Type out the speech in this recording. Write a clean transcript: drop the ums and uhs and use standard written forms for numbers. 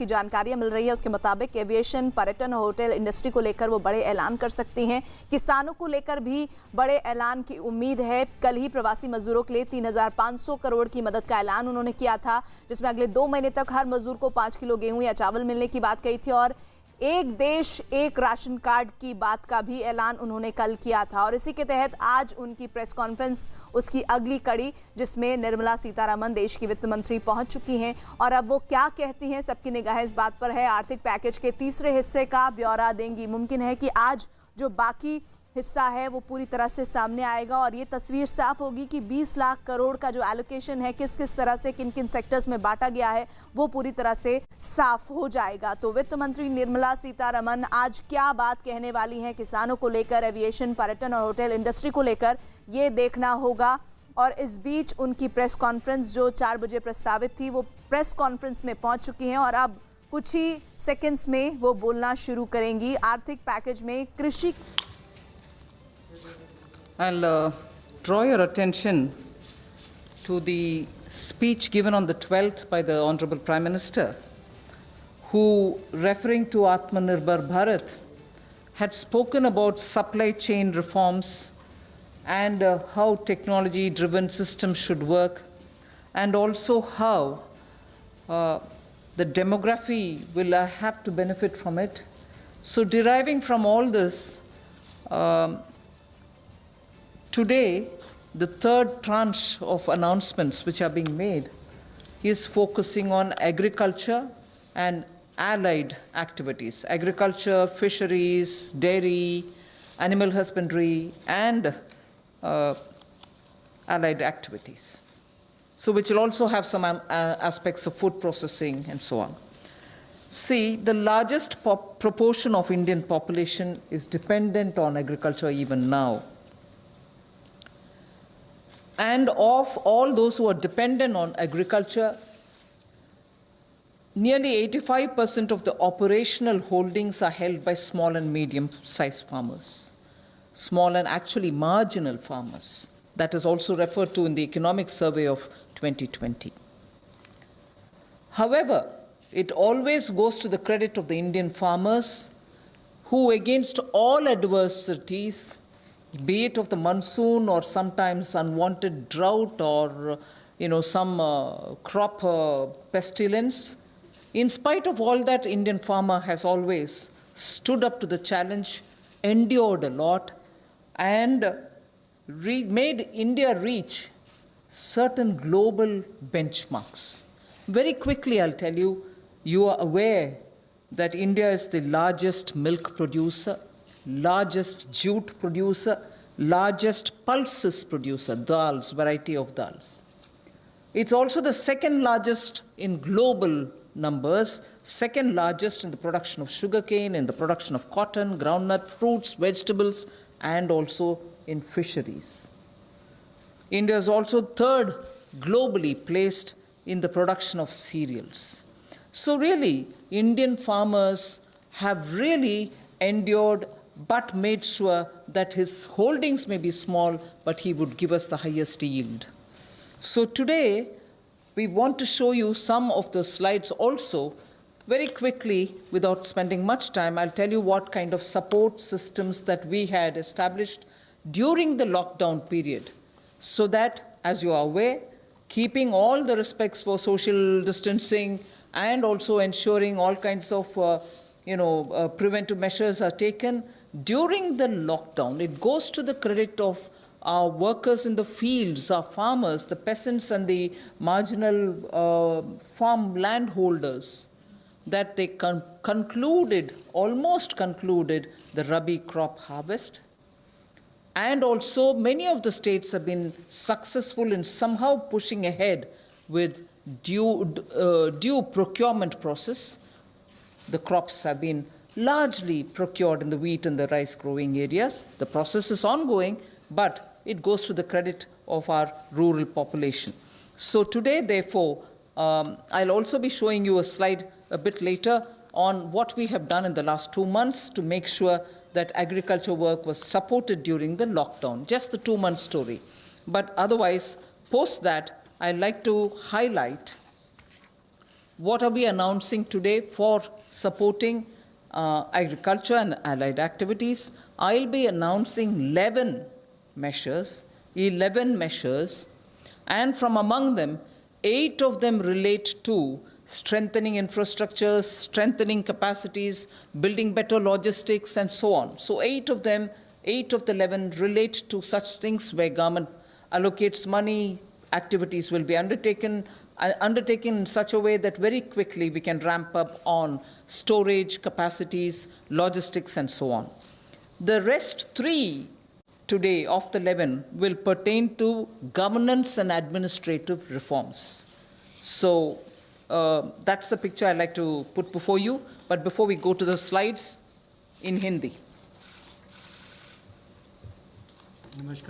की जानकारियां मिल रही है उसके मुताबिक एविएशन, पर्यटन और होटल इंडस्ट्री को लेकर वो बड़े ऐलान कर सकती हैं। किसानों को लेकर भी बड़े ऐलान की उम्मीद है। कल ही प्रवासी मजदूरों के लिए 3,500 करोड़ की मदद का ऐलान उन्होंने किया था, जिसमें अगले 2 महीने तक हर मजदूर को 5 किलो गेहूं या चावल मिलने की बात कही थी और एक देश एक राशन कार्ड की बात का भी ऐलान उन्होंने कल किया था। और इसी के तहत आज उनकी प्रेस कॉन्फ्रेंस, उसकी अगली कड़ी, जिसमें निर्मला सीतारमण देश की वित्त मंत्री पहुंच चुकी हैं और अब वो क्या कहती हैं सबकी निगाहें इस बात पर है। आर्थिक पैकेज के तीसरे हिस्से का ब्यौरा देंगी। मुमकिन है कि आज जो बाकी हिस्सा है वो पूरी तरह से सामने आएगा और ये तस्वीर साफ होगी कि 20 लाख करोड़ का जो एलोकेशन है किस किस तरह से किन किन सेक्टर्स में बांटा गया है वो पूरी तरह से साफ हो जाएगा। तो वित्त मंत्री निर्मला सीतारमण आज क्या बात कहने वाली हैं किसानों को लेकर, एविएशन, पर्यटन और होटल इंडस्ट्री को लेकर, ये देखना होगा। और इस बीच उनकी प्रेस कॉन्फ्रेंस जो 4 बजे प्रस्तावित थी वो प्रेस कॉन्फ्रेंस में पहुंच चुकी हैं और अब कुछ ही सेकेंड्स में वो बोलना शुरू करेंगी। आर्थिक पैकेज में कृषि I'll draw your attention to the speech given on the 12th by the Honorable Prime Minister, who, referring to Atmanirbhar Bharat, had spoken about supply chain reforms and how technology-driven systems should work, and also how the demography will have to benefit from it. So deriving from all this, today, the third tranche of announcements which are being made is focusing on agriculture and allied activities. Agriculture, fisheries, dairy, animal husbandry, and allied activities. So which will also have some aspects of food processing and so on. See, the largest proportion of Indian population is dependent on agriculture even now. And of all those who are dependent on agriculture, nearly 85% of the operational holdings are held by small and medium-sized farmers, small and actually marginal farmers. That is also referred to in the economic survey of 2020. However, it always goes to the credit of the Indian farmers who, against all adversities, be it of the monsoon or sometimes unwanted drought or some crop pestilence, in spite of all that, Indian farmer has always stood up to the challenge, endured a lot, and made India reach certain global benchmarks. Very quickly, I'll tell you, you are aware that India is the largest milk producer, largest jute producer, largest pulses producer, dals, variety of dals. It's also the second largest in global numbers, second largest in the production of sugarcane, in the production of cotton, groundnut, fruits, vegetables, and also in fisheries. India is also third globally placed in the production of cereals. So really, Indian farmers have really endured but made sure that his holdings may be small, but he would give us the highest yield. So today, we want to show you some of the slides also. Very quickly, without spending much time, I'll tell you what kind of support systems that we had established during the lockdown period, so that, as you are aware, keeping all the respects for social distancing and also ensuring all kinds of preventive measures are taken, during the lockdown, it goes to the credit of our workers in the fields, our farmers, the peasants and the marginal farm landholders, that they almost concluded the Rabi crop harvest. And also many of the states have been successful in somehow pushing ahead with due procurement process. The crops have been largely procured in the wheat and the rice growing areas. The process is ongoing, but it goes to the credit of our rural population. So today, therefore, I'll also be showing you a slide a bit later on what we have done in the last 2 months to make sure that agriculture work was supported during the lockdown, just the 2-month story. But otherwise, post that, I'd like to highlight what are we announcing today for supporting agriculture and allied activities? I'll be announcing 11 measures, and from among them, 8 of them relate to strengthening infrastructures, strengthening capacities, building better logistics, and so on. So 8 of the 11 relate to such things where government allocates money, activities will be undertaken in such a way that very quickly we can ramp up on storage, capacities, logistics, and so on. The rest 3 today of the 11 will pertain to governance and administrative reforms. So that's the picture I'd like to put before you. But before we go to the slides, in Hindi. नमस्कार।